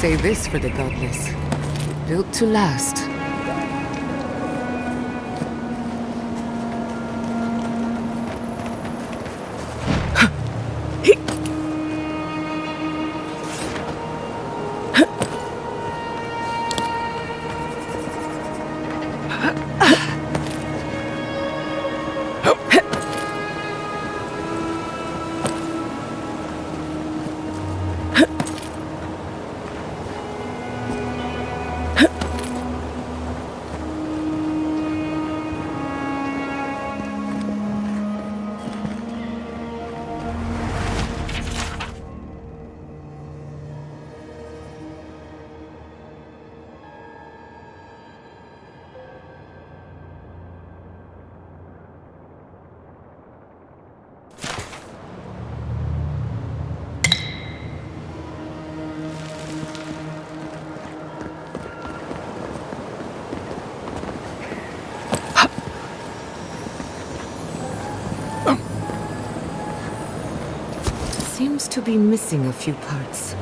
say this for the godless. Built to last. Seems to be missing a few parts.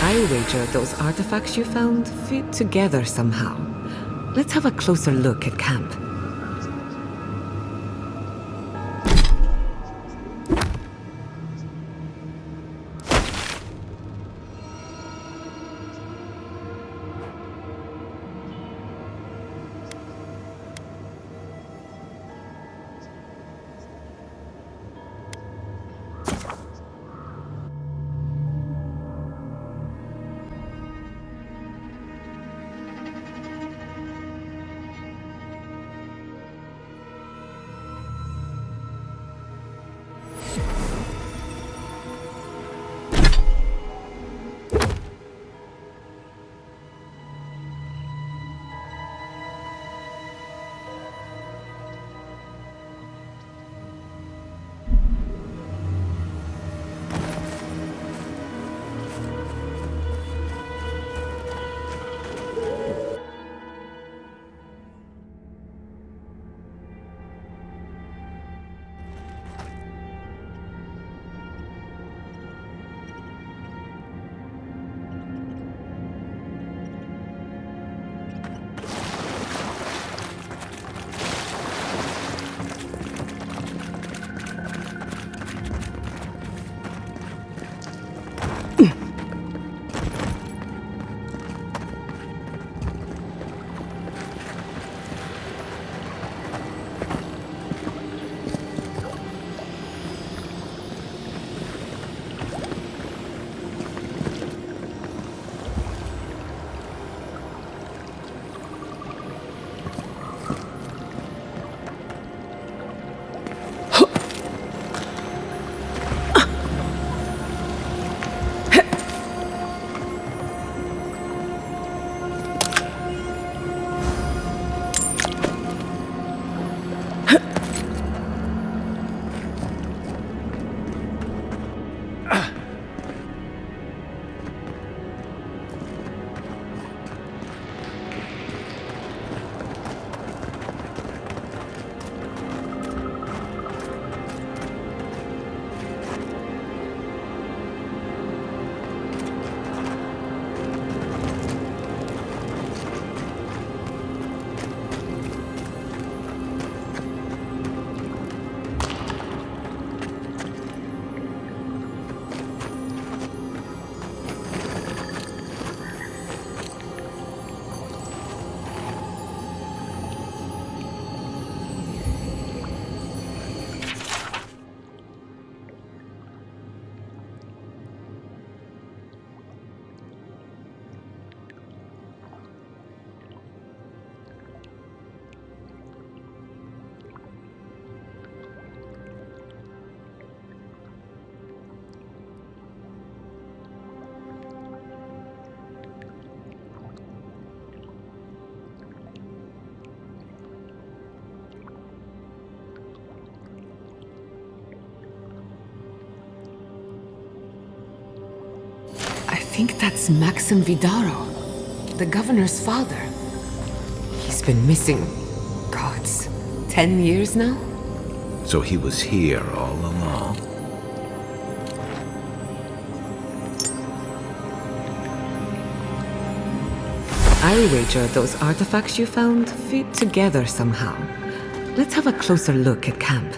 I wager those artifacts you found fit together somehow. Let's have a closer look at camp. think that's Maxim Vidaro, the governor's father. He's been missing, gods, 10 years now? So he was here all along. I wager those artifacts you found fit together somehow. Let's have a closer look at camp.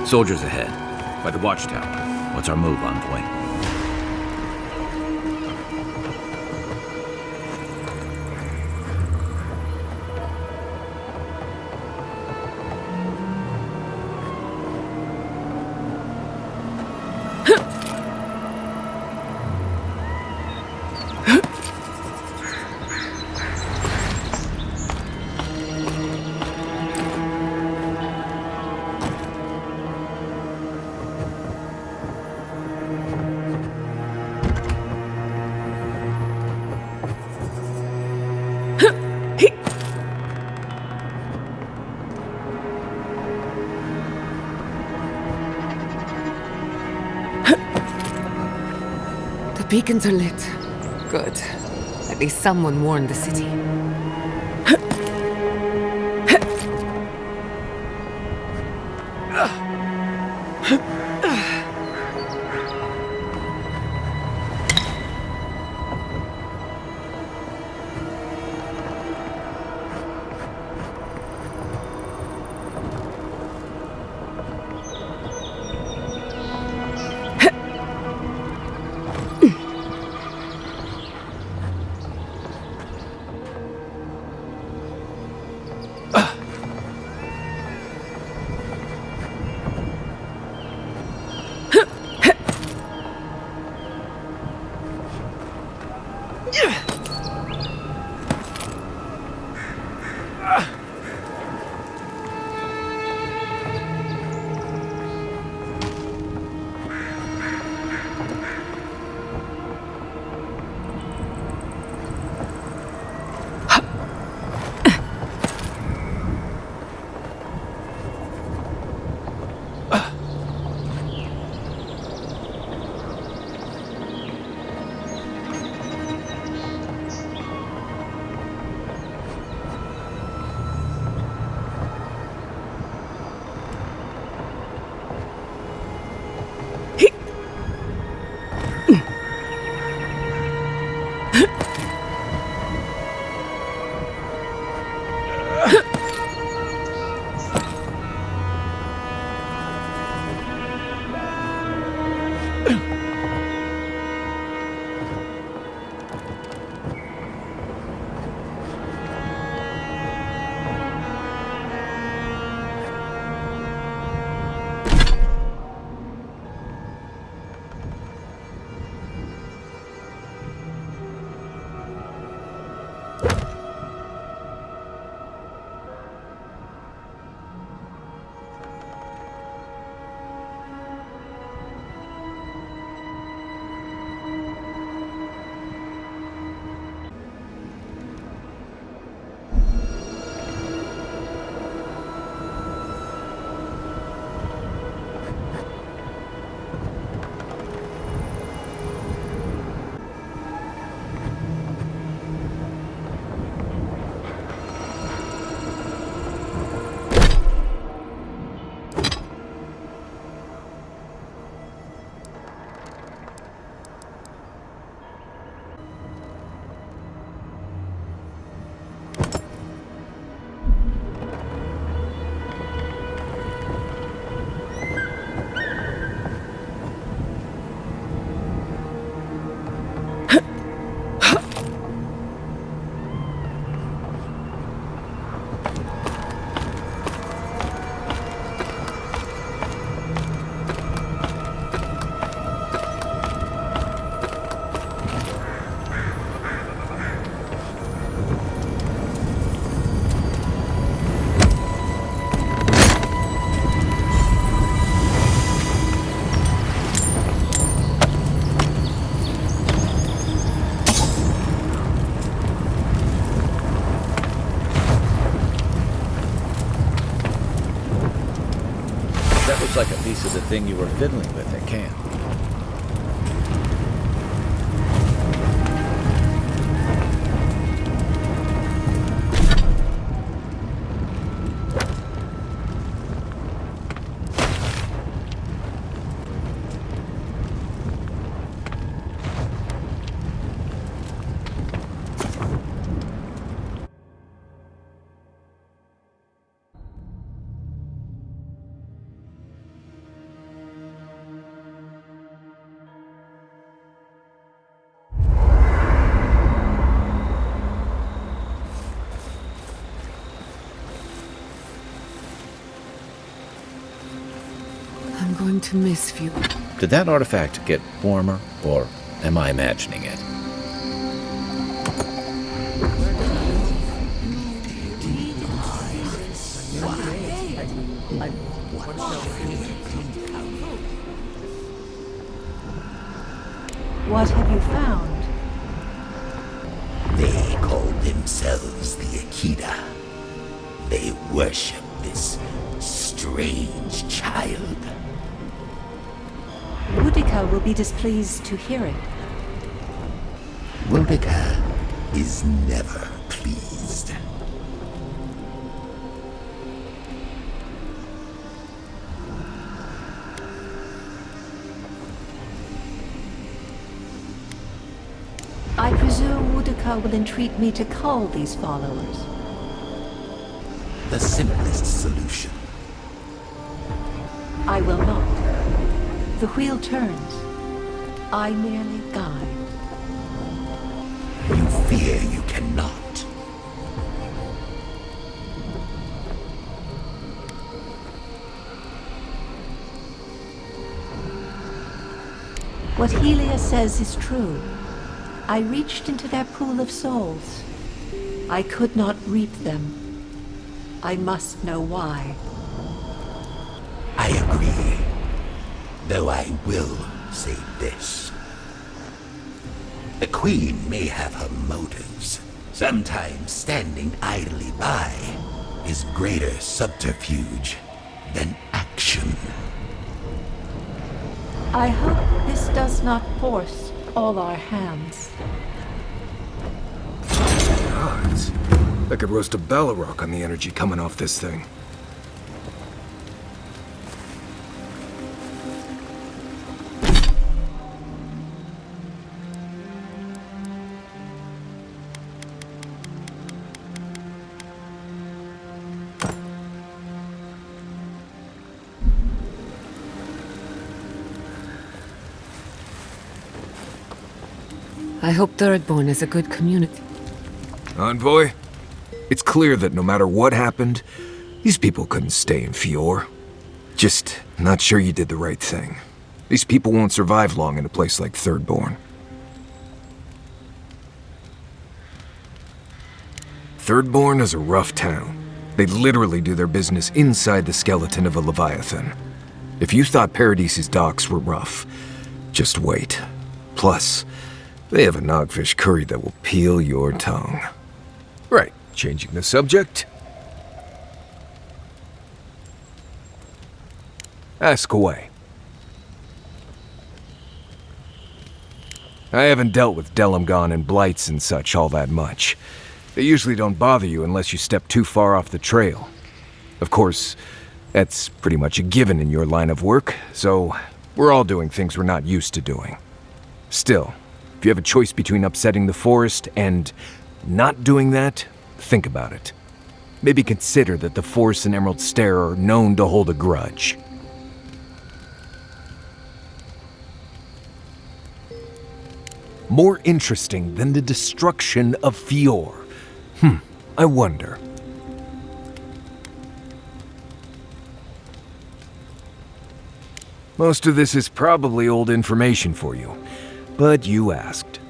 Soldiers ahead. by the watchtower. What's our move, envoy? The beacons are lit. Good. At least someone warned the city. That looks like a piece of the thing you were fiddling with at camp. to miss few. Did that artifact get warmer, or am I imagining it? What have you found? They call themselves the Akita. They worship this strange child. Boudica will be displeased to hear it. Boudica is never pleased. I presume Boudica will entreat me to cull these followers. The simplest solution. I will not. The wheel turns. I merely guide. You fear you cannot. What Helia says is true. I reached into their pool of souls. I could not reap them. I must know why. I agree. Though I will say this. The Queen may have her motives. Sometimes standing idly by is greater subterfuge than action. I hope this does not force all our hands. Gods. I could roast a Ballarok on the energy coming off this thing. I hope Thirdborn is a good community. Envoy? It's clear that no matter what happened, these people couldn't stay in Fior. Just not sure you did the right thing. These people won't survive long in a place like Thirdborn. Thirdborn is a rough town. They literally do their business inside the skeleton of a Leviathan. If you thought Paradise's docks were rough, just wait. Plus, they have a nogfish curry that will peel your tongue. Right, changing the subject. Ask away. I haven't dealt with Delamgon and Blights and such all that much. They usually don't bother you unless you step too far off the trail. Of course, that's pretty much a given in your line of work, so we're all doing things we're not used to doing. Still, if you have a choice between upsetting the forest and not doing that, think about it. Maybe consider that the Forest and Emerald Stair are known to hold a grudge. More interesting than the destruction of Fior. I wonder. Most of this is probably old information for you, but you asked.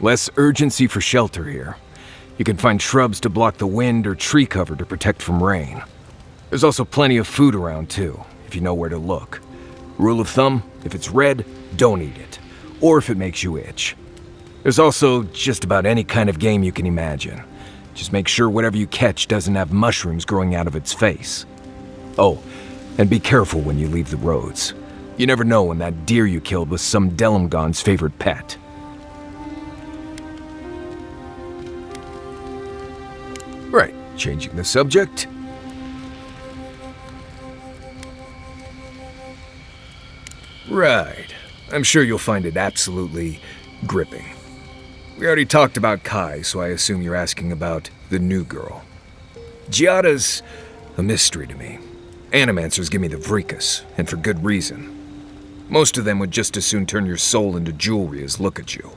Less urgency for shelter here. You can find shrubs to block the wind or tree cover to protect from rain. There's also plenty of food around too, if you know where to look. Rule of thumb, if it's red, don't eat it. Or if it makes you itch. There's also just about any kind of game you can imagine. Just make sure whatever you catch doesn't have mushrooms growing out of its face. Oh, and be careful when you leave the roads. You never know when that deer you killed was some Delamgon's favorite pet. Right, changing the subject. Right. I'm sure you'll find it absolutely gripping. We already talked about Kai, so I assume you're asking about the new girl. Giada's a mystery to me. Animancers give me the Vrikas, and for good reason. Most of them would just as soon turn your soul into jewelry as look at you.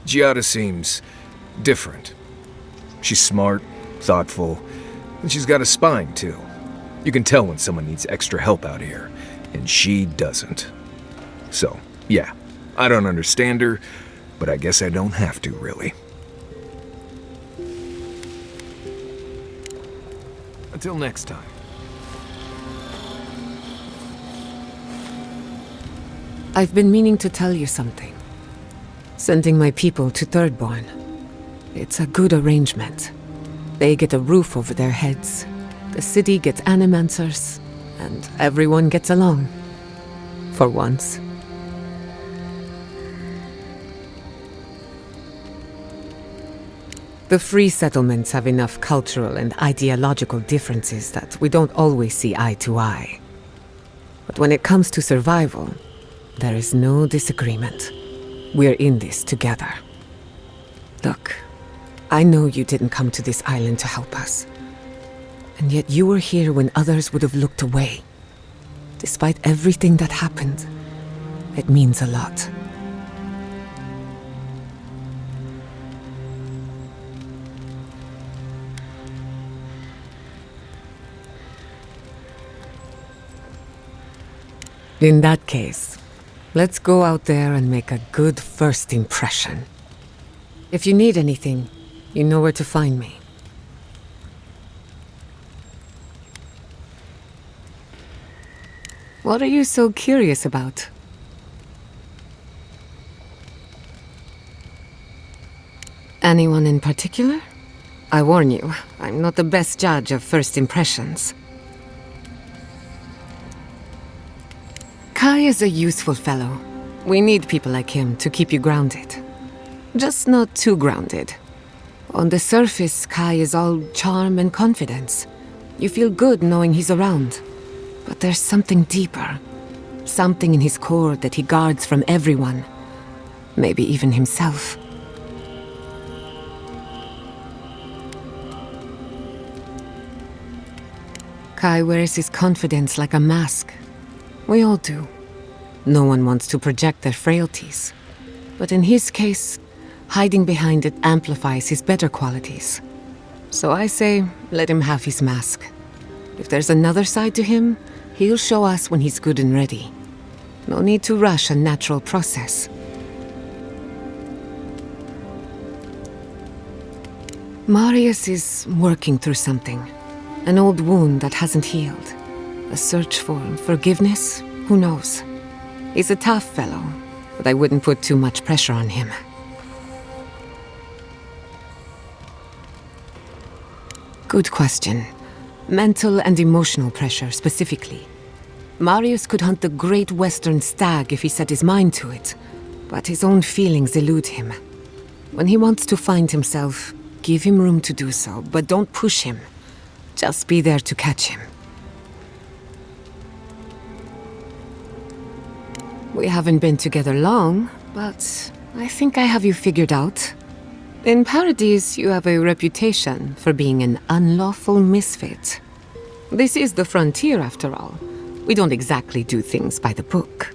Giada seems different. She's smart, thoughtful, and she's got a spine, too. You can tell when someone needs extra help out here, and she doesn't. So, yeah, I don't understand her, but I guess I don't have to, really. Until next time. I've been meaning to tell you something. Sending my people to Thirdborn. It's a good arrangement. They get a roof over their heads, the city gets animancers, and everyone gets along. For once. The free settlements have enough cultural and ideological differences that we don't always see eye to eye. But when it comes to survival, there is no disagreement. We're in this together. Look, I know you didn't come to this island to help us. And yet you were here when others would have looked away. Despite everything that happened, it means a lot. In that case, let's go out there and make a good first impression. If you need anything, you know where to find me. What are you so curious about? Anyone in particular? I warn you, I'm not the best judge of first impressions. Kai is a useful fellow. We need people like him to keep you grounded. Just not too grounded. On the surface, Kai is all charm and confidence. You feel good knowing he's around. But there's something deeper. Something in his core that he guards from everyone. Maybe even himself. Kai wears his confidence like a mask. We all do. No one wants to project their frailties. But in his case, hiding behind it amplifies his better qualities. So I say, let him have his mask. If there's another side to him, he'll show us when he's good and ready. No need to rush a natural process. Marius is working through something. An old wound that hasn't healed. A search for forgiveness? Who knows? He's a tough fellow, but I wouldn't put too much pressure on him. Good question. Mental and emotional pressure, specifically. Marius could hunt the great western stag if he set his mind to it, but his own feelings elude him. When he wants to find himself, give him room to do so, but don't push him. Just be there to catch him. We haven't been together long, but I think I have you figured out. In Paradise, you have a reputation for being an unlawful misfit. This is the frontier, after all. We don't exactly do things by the book.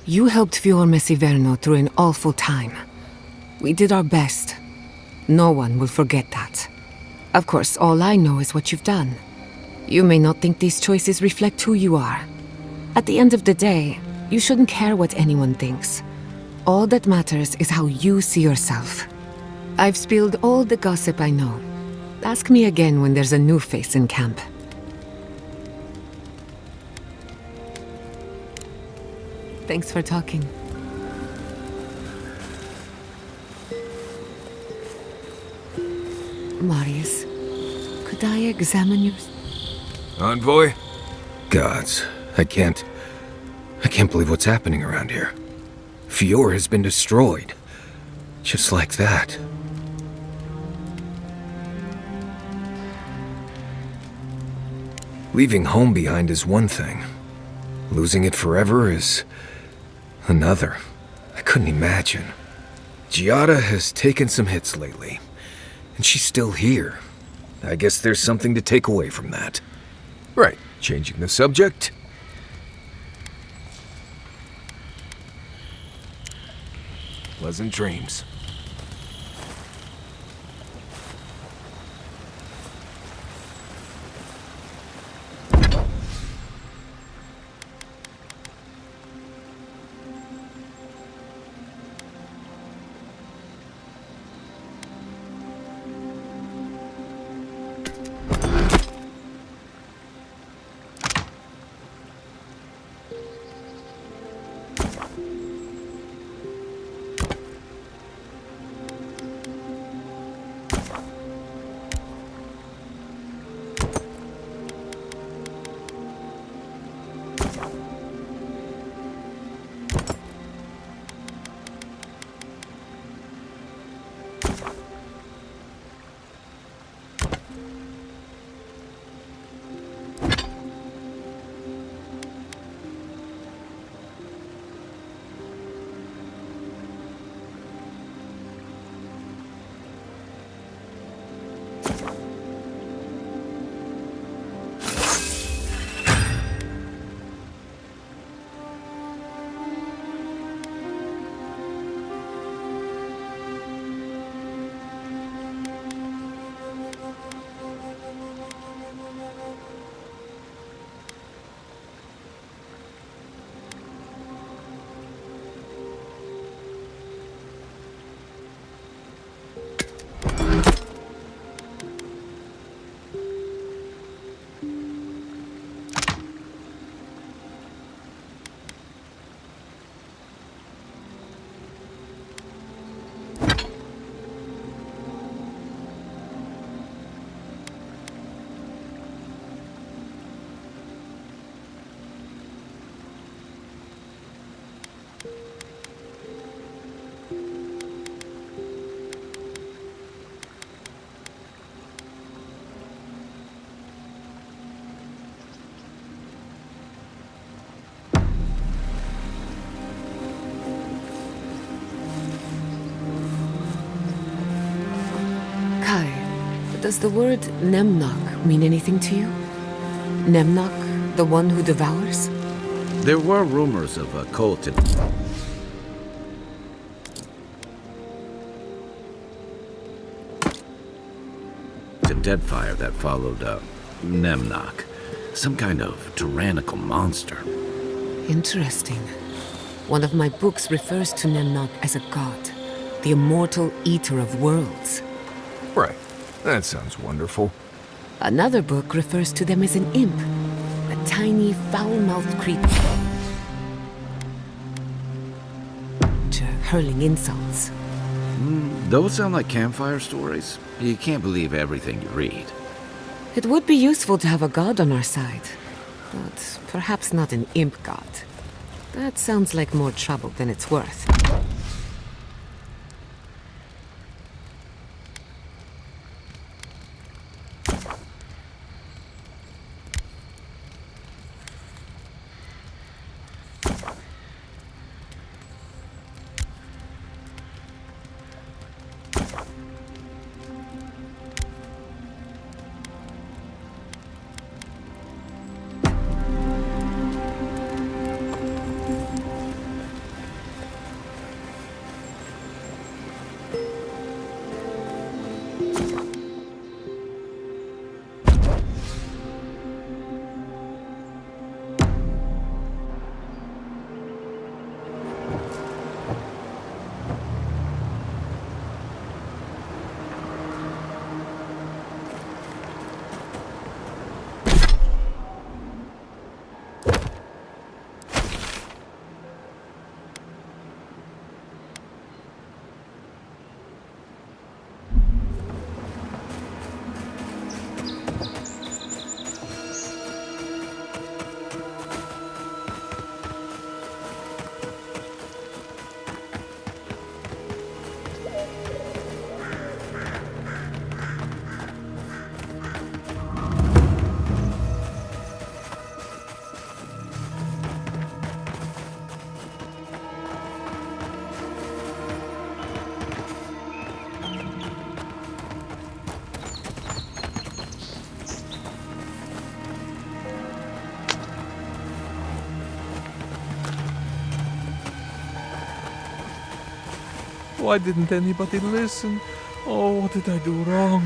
You helped Fiorme Siverno through an awful time. We did our best. No one will forget that. Of course, all I know is what you've done. You may not think these choices reflect who you are. At the end of the day, you shouldn't care what anyone thinks. All that matters is how you see yourself. I've spilled all the gossip I know. Ask me again when there's a new face in camp. Thanks for talking. Marius, could I examine you? Envoy? Gods, I can't believe what's happening around here. Fior has been destroyed. Just like that. Leaving home behind is one thing. Losing it forever is another. I couldn't imagine. Giada has taken some hits lately, and she's still here. I guess there's something to take away from that. Right, changing the subject. Pleasant dreams. Does the word Nemnok mean anything to you? Nemnok, the one who devours? There were rumors of a cult in... Deadfire that followed Nemnok. Some kind of tyrannical monster. Interesting. One of my books refers to Nemnok as a god, the immortal eater of worlds. Right. That sounds wonderful. Another book refers to them as an imp, a tiny, foul-mouthed creature hurling insults. Those sound like campfire stories. You can't believe everything you read. It would be useful to have a god on our side, but perhaps not an imp god. That sounds like more trouble than it's worth. Why didn't anybody listen? Oh, what did I do wrong?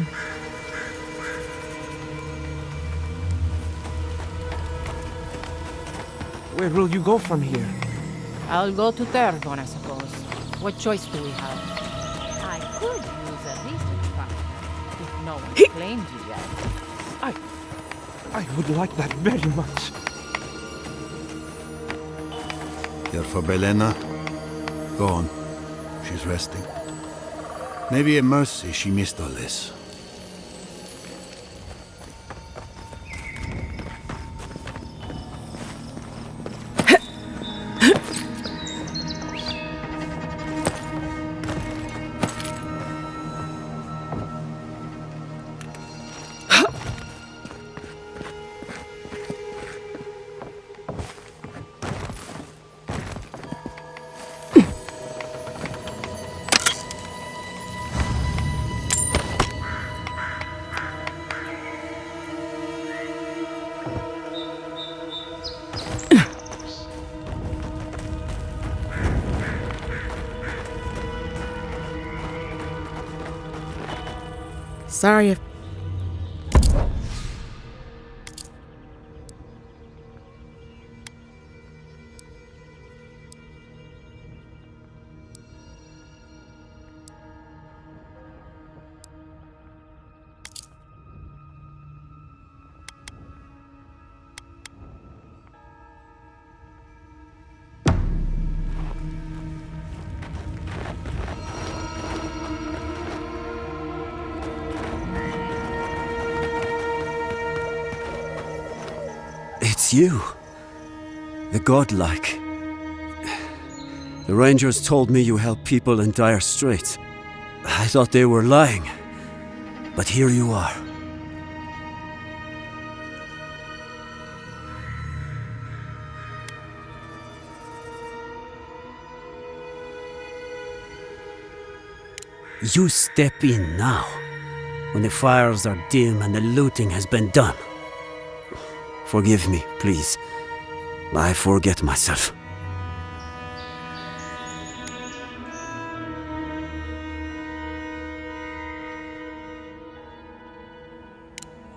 Where will you go from here? I'll go to Tergon, I suppose. What choice do we have? I could use a research partner, if no one claimed you yet. I would like that very much. Here for Belena? Go on. She's resting. Maybe a mercy she missed all this. Sorry if... It's you. The godlike. The rangers told me you help people in dire straits. I thought they were lying. But here you are. You step in now, when the fires are dim and the looting has been done. Forgive me, please. I forget myself.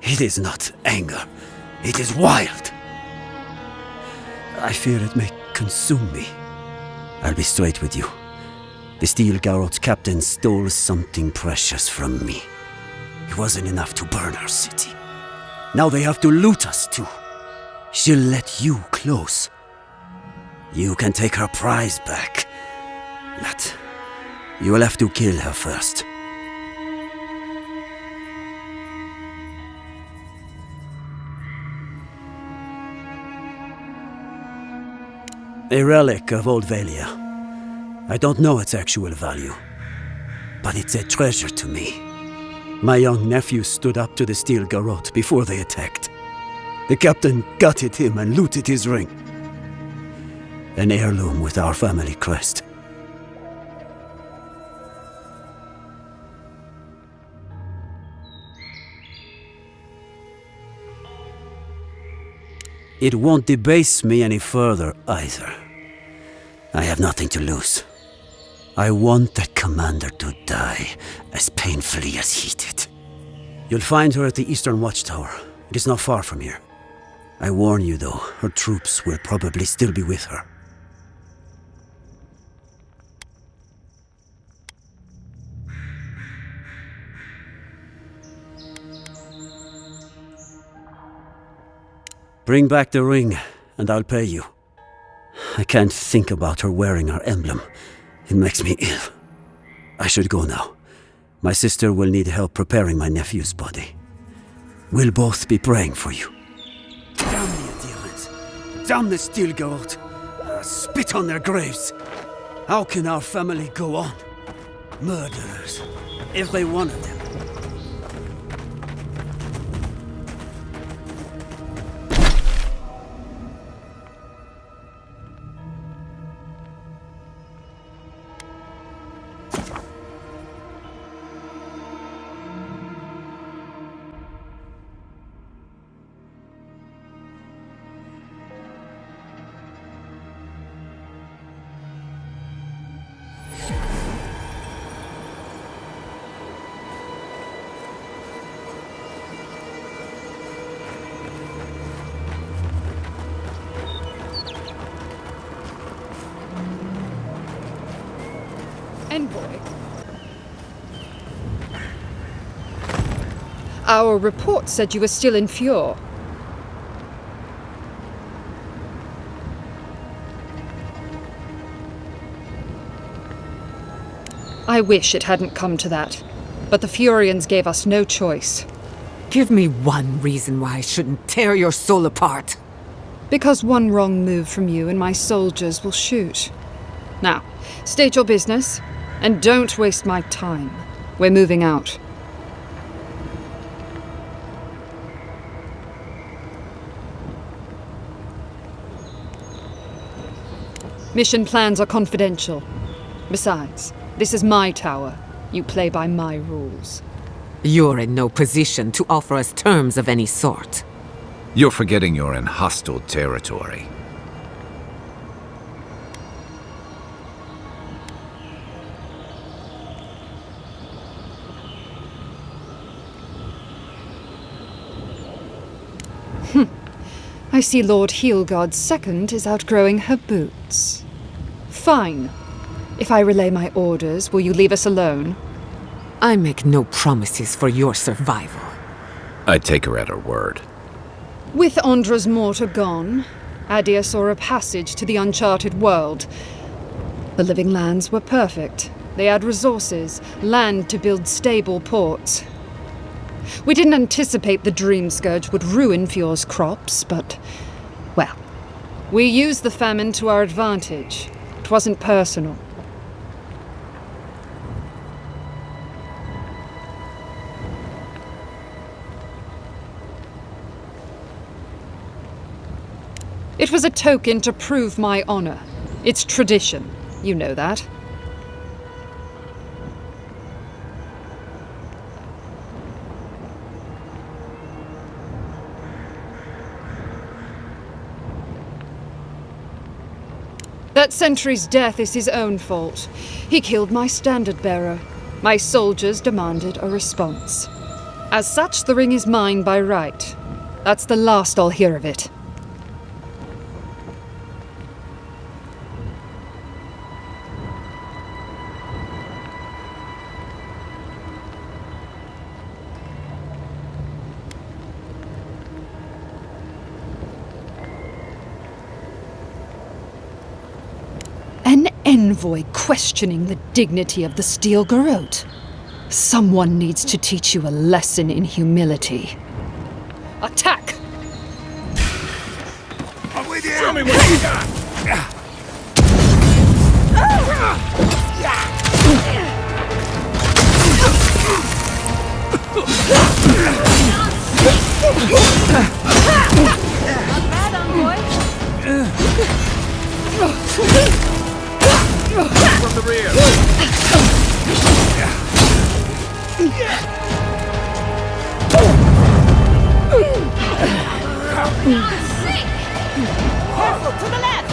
It is not anger. It is wild. I fear it may consume me. I'll be straight with you. The Steel Garrot's captain stole something precious from me. It wasn't enough to burn our city. Now they have to loot us too. She'll let you close. You can take her prize back. But you will have to kill her first. A relic of Old Valia. I don't know its actual value, but it's a treasure to me. My young nephew stood up to the Steel Garrot before they attacked. The captain gutted him and looted his ring. An heirloom with our family crest. It won't debase me any further either. I have nothing to lose. I want that commander to die as painfully as he did. You'll find her at the Eastern Watchtower. It is not far from here. I warn you though, her troops will probably still be with her. Bring back the ring, and I'll pay you. I can't think about her wearing our emblem. It makes me ill. I should go now. My sister will need help preparing my nephew's body. We'll both be praying for you. Damn the Adherents! Damn the Steel Garrot! Spit on their graves! How can our family go on? Murderers. Every one of them. Envoy. Our report said you were still in Fjord. I wish it hadn't come to that, but the Furians gave us no choice. Give me one reason why I shouldn't tear your soul apart. Because one wrong move from you and my soldiers will shoot. Now, state your business, and don't waste my time. We're moving out. Mission plans are confidential. Besides, this is my tower. You play by my rules. You're in no position to offer us terms of any sort. You're forgetting you're in hostile territory. I see Lord Heelguard's second is outgrowing her boots. Fine. If I relay my orders, will you leave us alone? I make no promises for your survival. I'd take her at her word. With Andra's mortar gone, Adia saw a passage to the uncharted world. The living lands were perfect. They had resources, land to build stable ports. We didn't anticipate the Dream Scourge would ruin Fjord's crops, but, well, we used the famine to our advantage. It wasn't personal. It was a token to prove my honor. It's tradition. You know that. That sentry's death is his own fault. He killed my standard-bearer. My soldiers demanded a response. As such, the ring is mine by right. That's the last I'll hear of it. An envoy questioning the dignity of the Steel Garrote. Someone needs to teach you a lesson in humility. Attack! I'm with you! Show me what you got! Not bad, envoy. From the rear! Careful, to the left!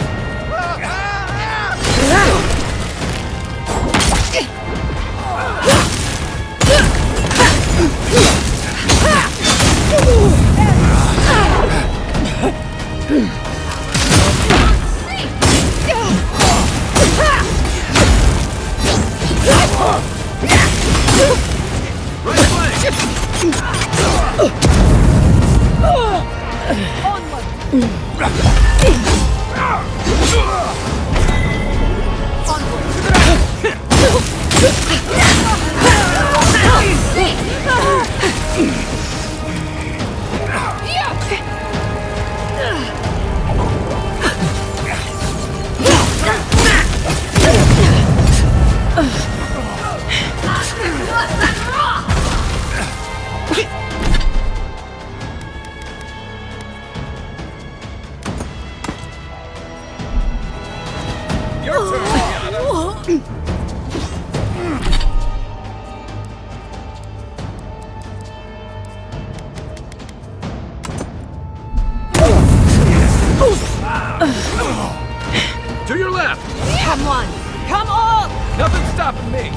To your left! Come on! Come on! Nothing's stopping me!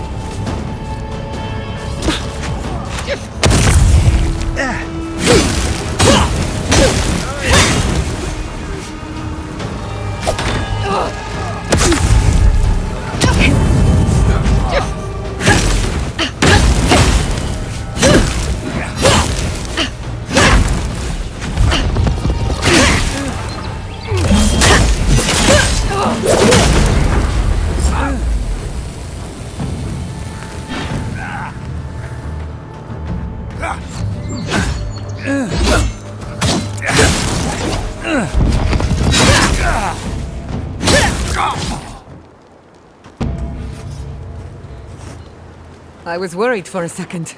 I was worried for a second.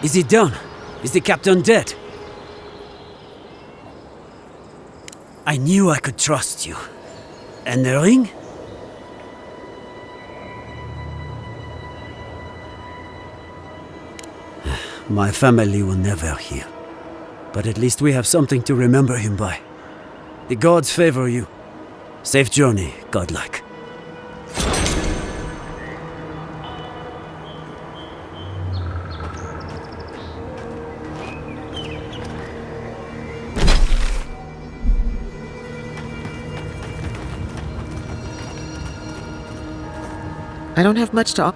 Is he done? Is the captain dead? I knew I could trust you. And the ring? My family will never hear. But at least we have something to remember him by. The gods favor you. Safe journey, godlike. I don't have much to...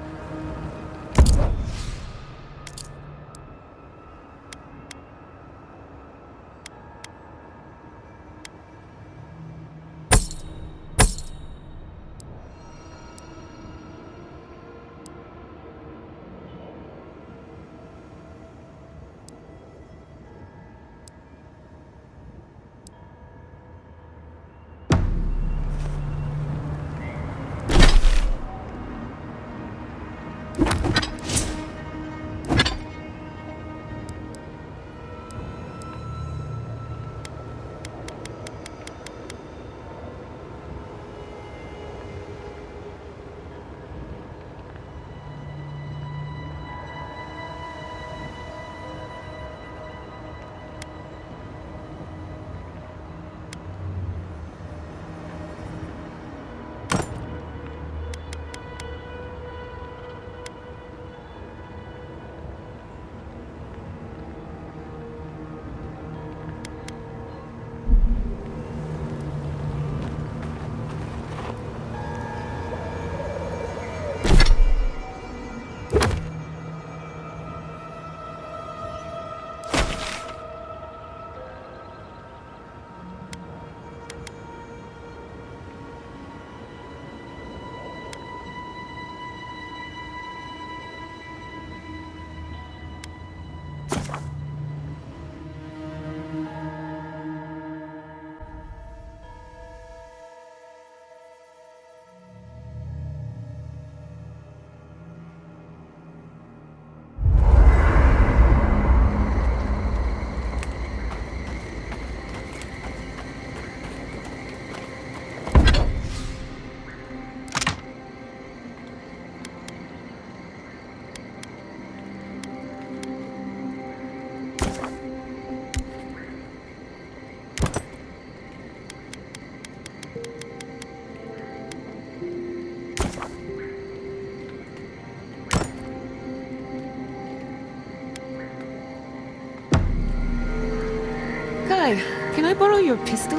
Can I borrow your pistol?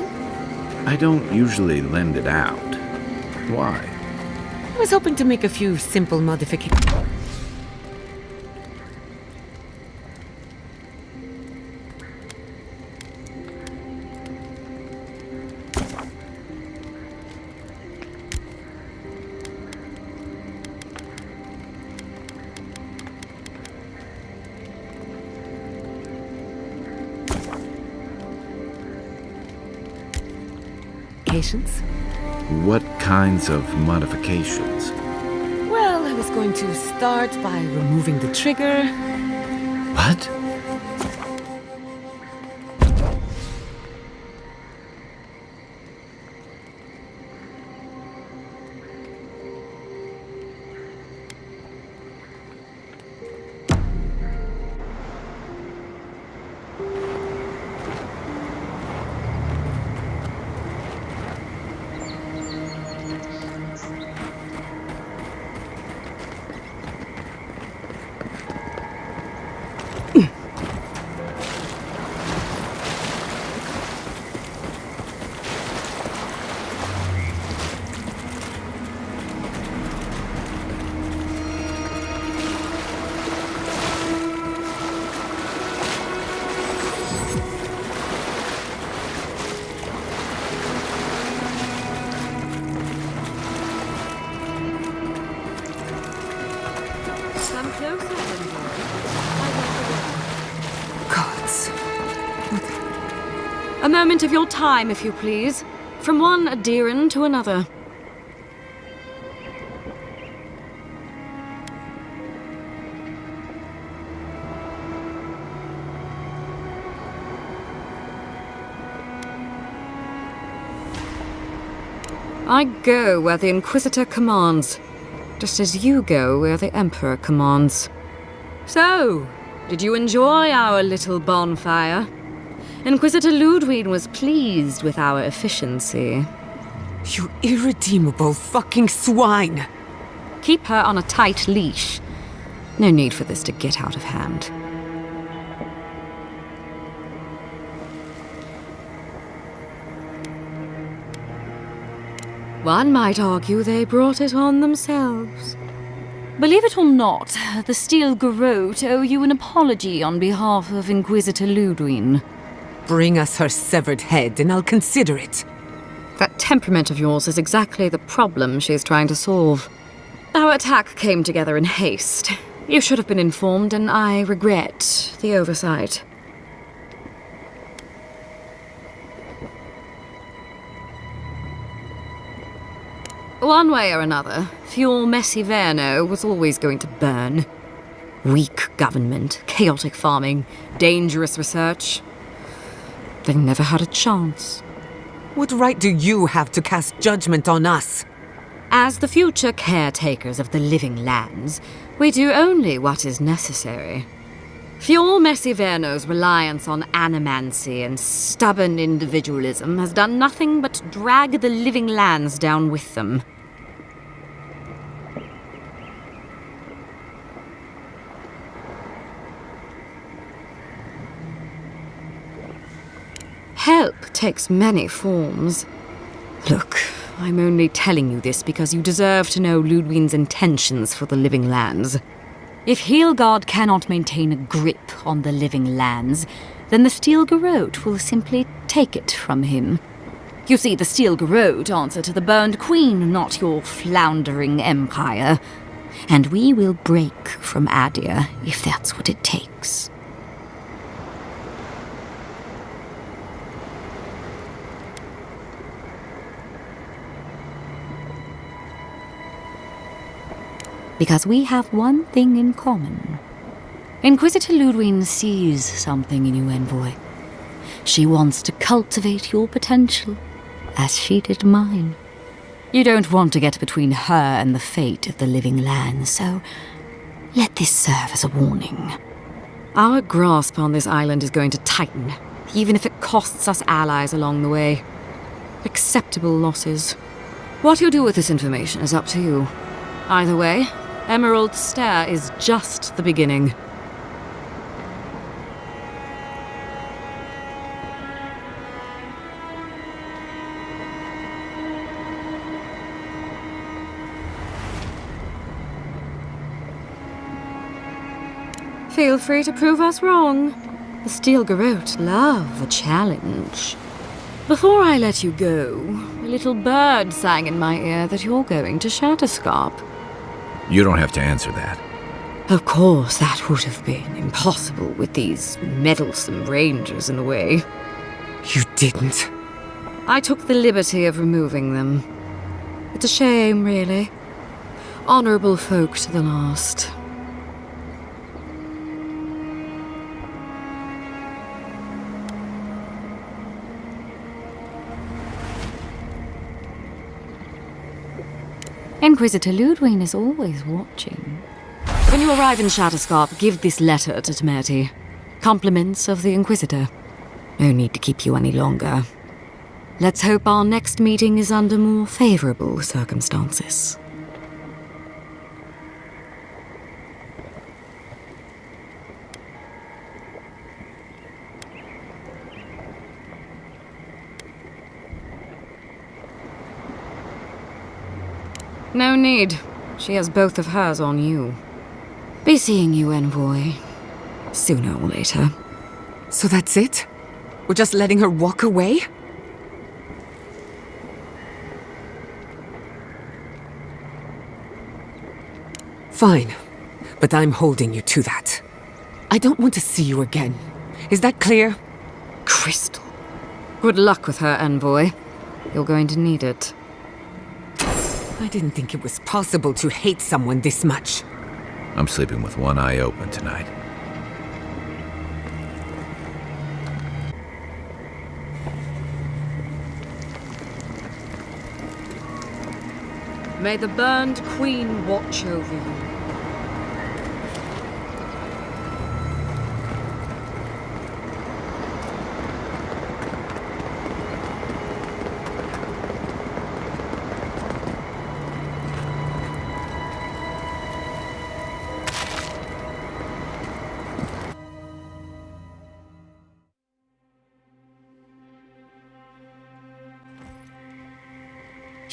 I don't usually lend it out. Why? I was hoping to make a few simple modifications. What kinds of modifications? Well, I was going to start by removing the trigger. What? A moment of your time, if you please. From one Adiran to another. I go where the Inquisitor commands, just as you go where the Emperor commands. So, did you enjoy our little bonfire? Inquisitor Ludwig was pleased with our efficiency. You irredeemable fucking swine! Keep her on a tight leash. No need for this to get out of hand. One might argue they brought it on themselves. Believe it or not, the Steel Garrote owe you an apology on behalf of Inquisitor Ludwig. Bring us her severed head and I'll consider it. That temperament of yours is exactly the problem she's trying to solve. Our attack came together in haste. You should have been informed, and I regret the oversight. One way or another, Fuel Messiverno was always going to burn. Weak government, chaotic farming, dangerous research. They never had a chance. What right do you have to cast judgment on us? As the future caretakers of the living lands, we do only what is necessary. Fuel Messiverno's reliance on animancy and stubborn individualism has done nothing but drag the living lands down with them. Help takes many forms. Look, I'm only telling you this because you deserve to know Ludwig's intentions for the living lands. If Heelgard cannot maintain a grip on the living lands, then the Steel Garrote will simply take it from him. You see, the Steel Garrote answer to the Burned Queen, not your floundering empire. And we will break from Adia if that's what it takes. Because we have one thing in common. Inquisitor Ludwig sees something in you, Envoy. She wants to cultivate your potential, as she did mine. You don't want to get between her and the fate of the living lands, so let this serve as a warning. Our grasp on this island is going to tighten, even if it costs us allies along the way. Acceptable losses. What you do with this information is up to you. Either way, Emerald Stair is just the beginning. Feel free to prove us wrong. The Steel Garrote love a challenge. Before I let you go, a little bird sang in my ear that you're going to Shatterscarp. You don't have to answer that. Of course, that would have been impossible with these meddlesome rangers in the way. You didn't. I took the liberty of removing them. It's a shame, really. Honorable folk to the last. Inquisitor Ludwig is always watching. When you arrive in Shatterscarp, give this letter to Temerity. Compliments of the Inquisitor. No need to keep you any longer. Let's hope our next meeting is under more favorable circumstances. No need. She has both of hers on you. Be seeing you, Envoy. Sooner or later. So that's it? We're just letting her walk away? Fine. But I'm holding you to that. I don't want to see you again. Is that clear? Crystal. Good luck with her, Envoy. You're going to need it. I didn't think it was possible to hate someone this much. I'm sleeping with one eye open tonight. May the burned queen watch over you.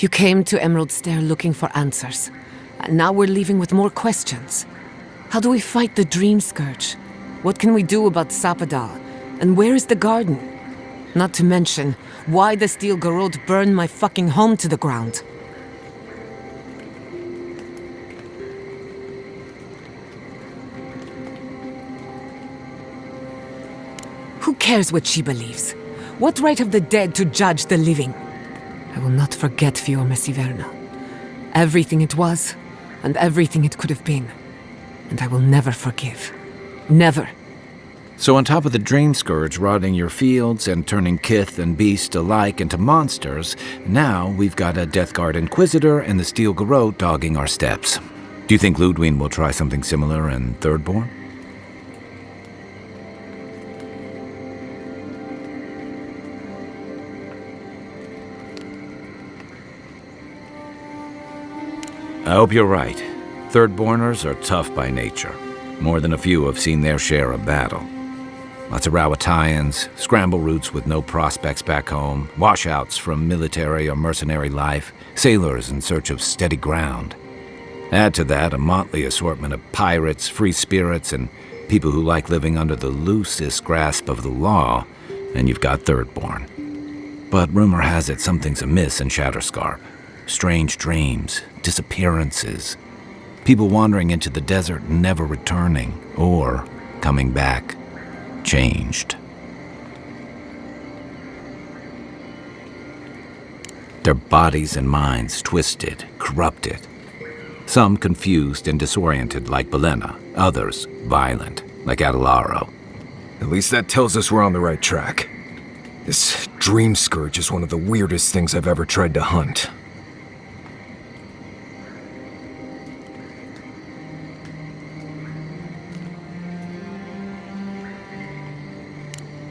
You came to Emerald Stair looking for answers, and now we're leaving with more questions. How do we fight the Dream Scourge? What can we do about Sapadal? And where is the garden? Not to mention, why the Steel Garrote burned my fucking home to the ground. Who cares what she believes? What right have the dead to judge the living? I will not forget Fiorma Siverna. Everything it was, and everything it could have been. And I will never forgive. Never. So on top of the Dream Scourge rotting your fields and turning kith and beast alike into monsters, now we've got a Death Guard Inquisitor and the Steel Garrote dogging our steps. Do you think Ludwig will try something similar in Thirdborn? I hope you're right. Thirdborners are tough by nature. More than a few have seen their share of battle. Lots of Rawatayans, scramble routes with no prospects back home, washouts from military or mercenary life, sailors in search of steady ground. Add to that a motley assortment of pirates, free spirits, and people who like living under the loosest grasp of the law, and you've got Thirdborn. But rumor has it something's amiss in Shatterscarp. Strange dreams, disappearances, people wandering into the desert and never returning, or coming back, changed. Their bodies and minds twisted, corrupted. Some confused and disoriented like Belena, others violent like Adelaro. At least that tells us we're on the right track. This Dream Scourge is one of the weirdest things I've ever tried to hunt.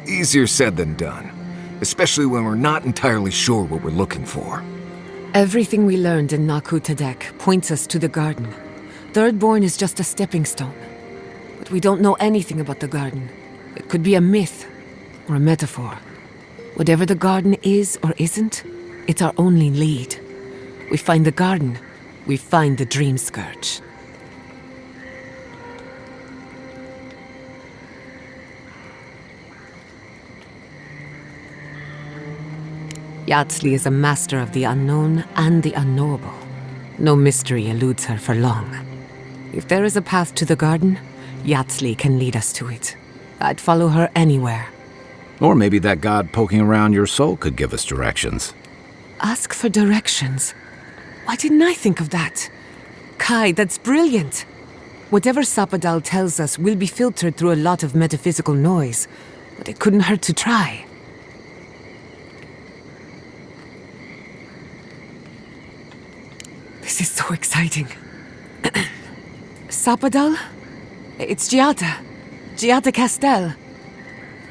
Easier said than done, especially when we're not entirely sure what we're looking for. Everything we learned in Naku Tadek points us to the garden. Thirdborn is just a stepping stone. But we don't know anything about the garden. It could be a myth, or a metaphor. Whatever the garden is or isn't, it's our only lead. We find the garden, we find the Dream Scourge. Yatsley is a master of the unknown and the unknowable. No mystery eludes her for long. If there is a path to the garden, Yatsley can lead us to it. I'd follow her anywhere. Or maybe that god poking around your soul could give us directions. Ask for directions? Why didn't I think of that? Kai, that's brilliant! Whatever Sapadal tells us will be filtered through a lot of metaphysical noise, but it couldn't hurt to try. This is so exciting. Sapadal? It's Giada. Giada Castel.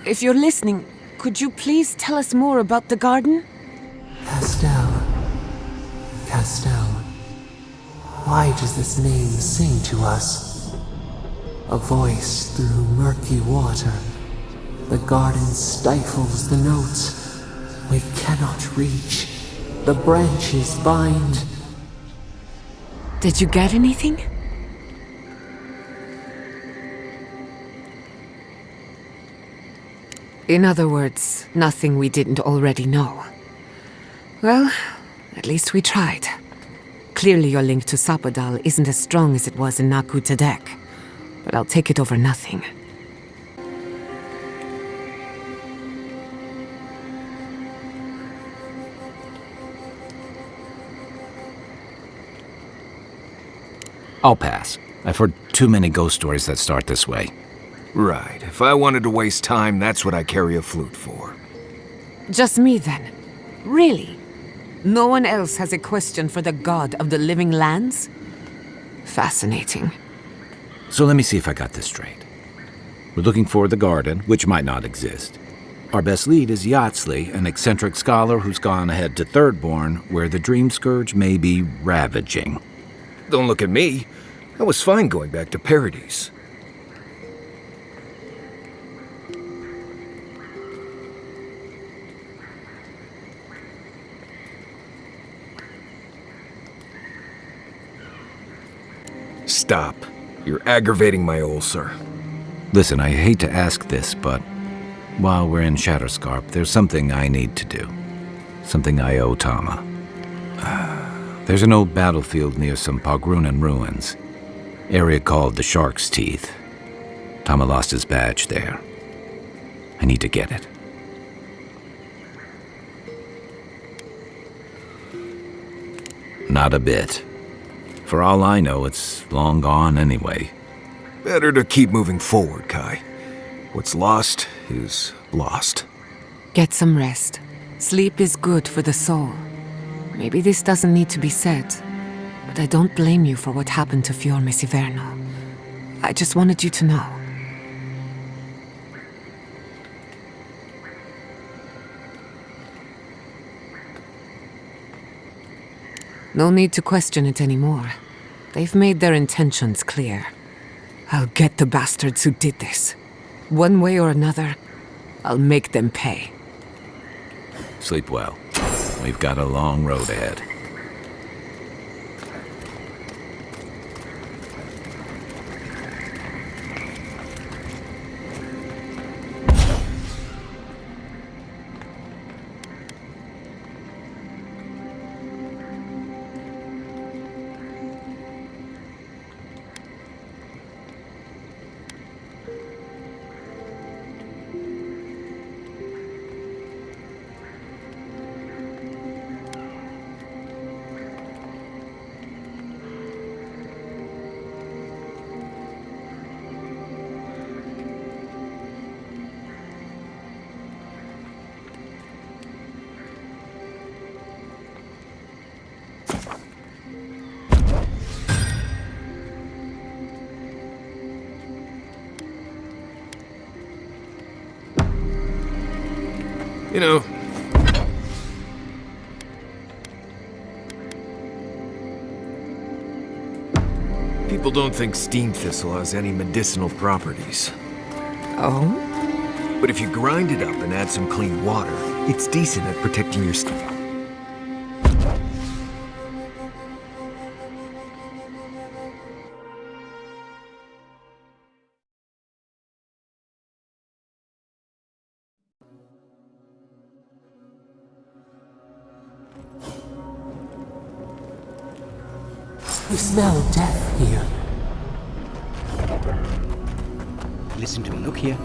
If you're listening, could you please tell us more about the garden? Castel. Castel. Why does this name sing to us? A voice through murky water. The garden stifles the notes. We cannot reach. The branches bind. Did you get anything? In other words, nothing we didn't already know. Well, at least we tried. Clearly your link to Sapadal isn't as strong as it was in Naku Tadek, but I'll take it over nothing. I'll pass. I've heard too many ghost stories that start this way. Right. If I wanted to waste time, that's what I carry a flute for. Just me then? Really? No one else has a question for the god of the living lands? Fascinating. So let me see if I got this straight. We're looking for the garden, which might not exist. Our best lead is Yatsley, an eccentric scholar who's gone ahead to Thirdborn, where the Dream Scourge may be ravaging. Don't look at me. I was fine going back to Paradise. Stop. You're aggravating my ulcer. Listen, I hate to ask this, but while we're in Shatterscarp, there's something I need to do. Something I owe Tama. There's an old battlefield near some Pogrunan ruins. Area called the Shark's Teeth. Tama lost his badge there. I need to get it. Not a bit. For all I know, it's long gone anyway. Better to keep moving forward, Kai. What's lost is lost. Get some rest. Sleep is good for the soul. Maybe this doesn't need to be said, but I don't blame you for what happened to Fiorme Siverno. I just wanted you to know. No need to question it anymore. They've made their intentions clear. I'll get the bastards who did this. One way or another, I'll make them pay. Sleep well. We've got a long road ahead. You know, people don't think steam thistle has any medicinal properties. Oh? But if you grind it up and add some clean water, it's decent at protecting your skin. You smell death here. Listen to me, look here.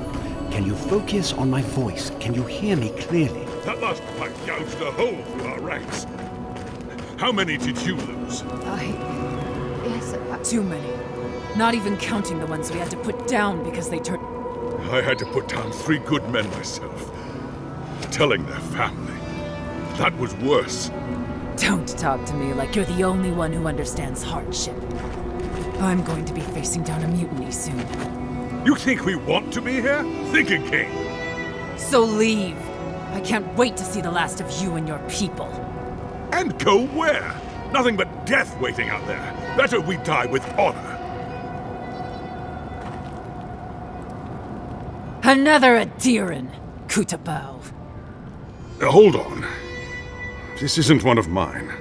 Can you focus on my voice? Can you hear me clearly? That last fight gouged a hole through our ranks. How many did you lose? Yes, too many. Not even counting the ones we had to put down because they turned... I had to put down 3 good men myself. Telling their family. That was worse. Don't talk to me like you're the only one who understands hardship. I'm going to be facing down a mutiny soon. You think we want to be here? Think again. So leave. I can't wait to see the last of you and your people. And go where? Nothing but death waiting out there. Better we die with honor. Another Adiran, Kutabao. Hold on. This isn't one of mine.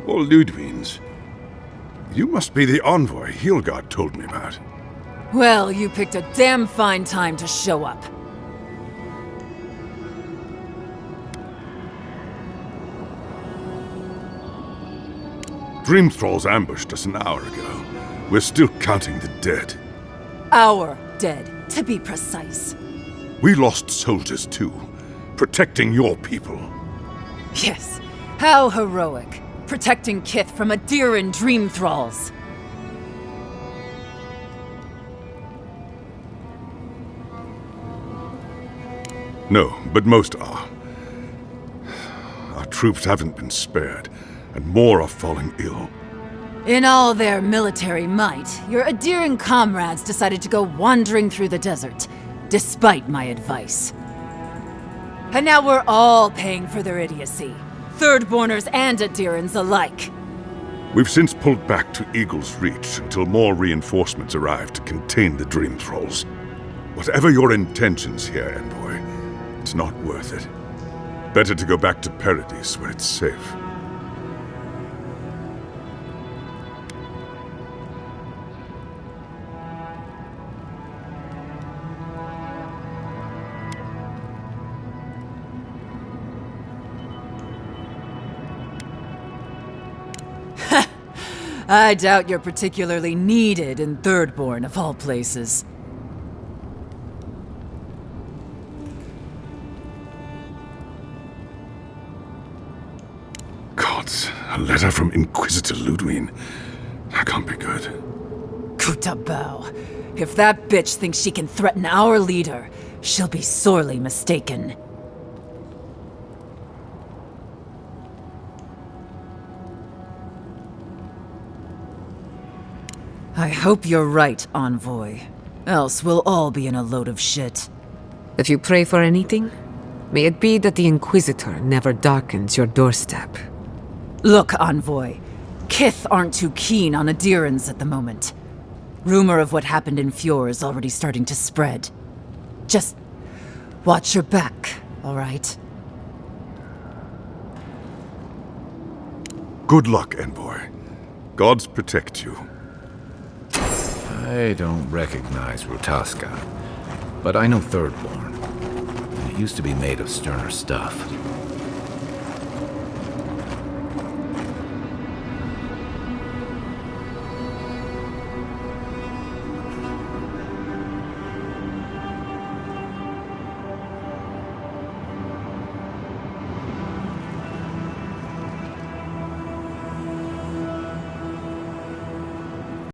Or Ludwig's. You must be the envoy Hilgard told me about. Well, you picked a damn fine time to show up. Dream Thralls ambushed us an hour ago. We're still counting the dead. Our dead, to be precise. We lost soldiers too, protecting your people. Yes, how heroic. Protecting Kith from Adiran Dream Thralls. No, but most are. Our troops haven't been spared, and more are falling ill. In all their military might, your Adiran comrades decided to go wandering through the desert, despite my advice. And now we're all paying for their idiocy. Thirdborners and Adirans alike. We've since pulled back to Eagle's Reach until more reinforcements arrive to contain the Dream Thralls. Whatever your intentions here, Envoy, it's not worth it. Better to go back to Paradise where it's safe. I doubt you're particularly needed in Thirdborn, of all places. Gods, a letter from Inquisitor Ludwig. That can't be good. Kutabao. If that bitch thinks she can threaten our leader, she'll be sorely mistaken. I hope you're right, Envoy. Else we'll all be in a load of shit. If you pray for anything, may it be that the Inquisitor never darkens your doorstep. Look, Envoy. Kith aren't too keen on Adirans at the moment. Rumor of what happened in Fjord is already starting to spread. Just watch your back, all right? Good luck, Envoy. Gods protect you. I don't recognize Rutaska, but I know Thirdborn. It used to be made of sterner stuff.